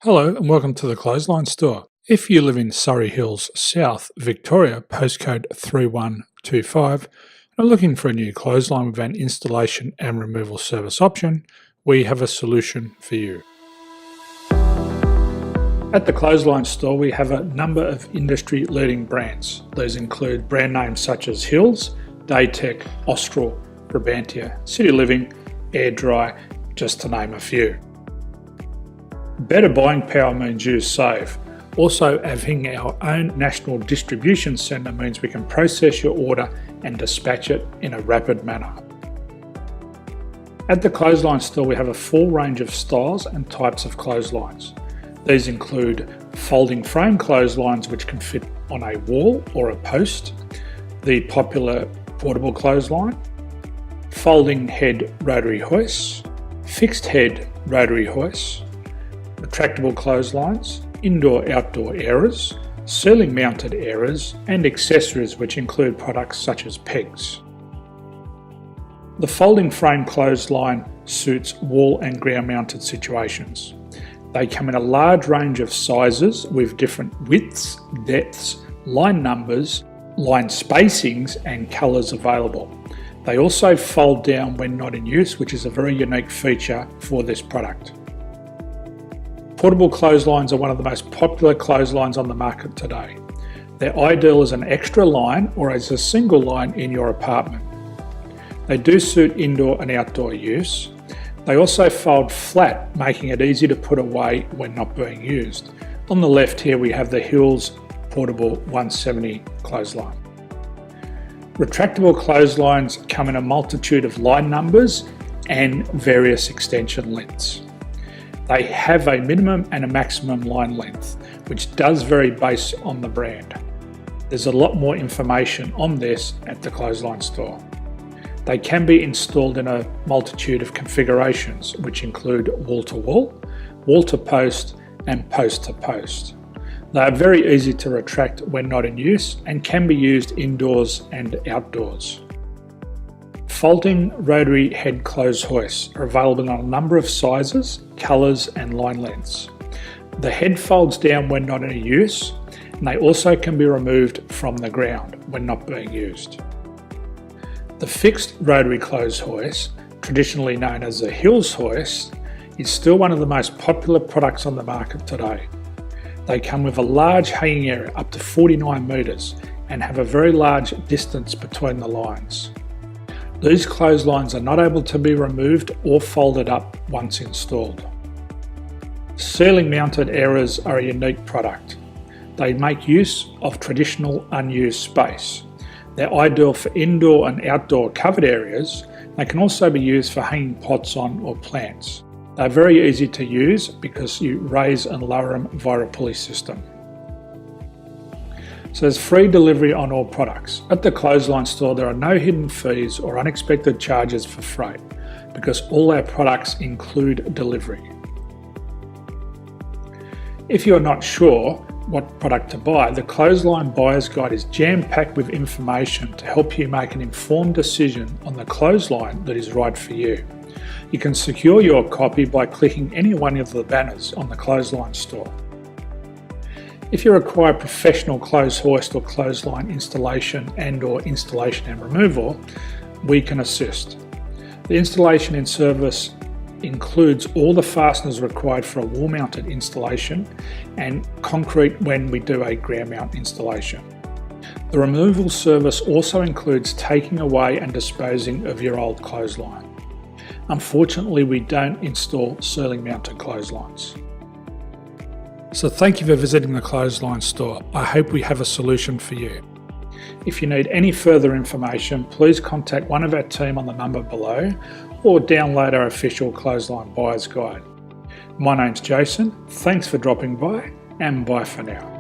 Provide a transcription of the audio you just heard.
Hello and welcome to the Clothesline Store. If you live in Surrey Hills, South Victoria, postcode 3125, and are looking for a new clothesline with an installation and removal service option, we have a solution for you. At the Clothesline Store, we have a number of industry-leading brands. These include brand names such as Hills, Daytech, Austral, Brabantia, City Living, Air Dry, just to name a few. Better buying power means you save. Also, having our own national distribution centre means we can process your order and dispatch it in a rapid manner. At the Clothesline Store, we have a full range of styles and types of clotheslines. These include folding frame clotheslines which can fit on a wall or a post, the popular portable clothesline, folding head rotary hoists, fixed head rotary hoists, retractable clotheslines, indoor-outdoor airers, ceiling-mounted airers, and accessories which include products such as pegs. The folding frame clothesline suits wall and ground-mounted situations. They come in a large range of sizes with different widths, depths, line numbers, line spacings, and colours available. They also fold down when not in use, which is a very unique feature for this product. Portable clotheslines are one of the most popular clotheslines on the market today. They're ideal as an extra line or as a single line in your apartment. They do suit indoor and outdoor use. They also fold flat, making it easy to put away when not being used. On the left here we have the Hills Portable 170 clothesline. Retractable clotheslines come in a multitude of line numbers and various extension lengths. They have a minimum and a maximum line length, which does vary based on the brand. There's a lot more information on this at the Clothesline Store. They can be installed in a multitude of configurations, which include wall-to-wall, wall-to-post, and post-to-post. They are very easy to retract when not in use and can be used indoors and outdoors. Folding rotary head clothes hoists are available in a number of sizes, colours and line lengths. The head folds down when not in use, and they also can be removed from the ground when not being used. The fixed rotary clothes hoist, traditionally known as the Hills hoist, is still one of the most popular products on the market today. They come with a large hanging area up to 49 metres and have a very large distance between the lines. These clotheslines are not able to be removed or folded up once installed. Ceiling mounted airers are a unique product. They make use of traditional unused space. They're ideal for indoor and outdoor covered areas. They can also be used for hanging pots on or plants. They're very easy to use because you raise and lower them via a pulley system. So there's free delivery on all products. At the Clothesline Store, there are no hidden fees or unexpected charges for freight because all our products include delivery. If you're not sure what product to buy, the Clothesline Buyer's Guide is jam-packed with information to help you make an informed decision on the clothesline that is right for you. You can secure your copy by clicking any one of the banners on the Clothesline Store. If you require professional clothes hoist or clothesline installation and/or installation and removal, we can assist. The installation and service includes all the fasteners required for a wall-mounted installation and concrete when we do a ground mount installation. The removal service also includes taking away and disposing of your old clothesline. Unfortunately, we don't install ceiling-mounted clotheslines. So thank you for visiting the Clothesline Store. I hope we have a solution for you. If you need any further information, please contact one of our team on the number below or download our official Clothesline Buyer's Guide. My name's Jason, thanks for dropping by and bye for now.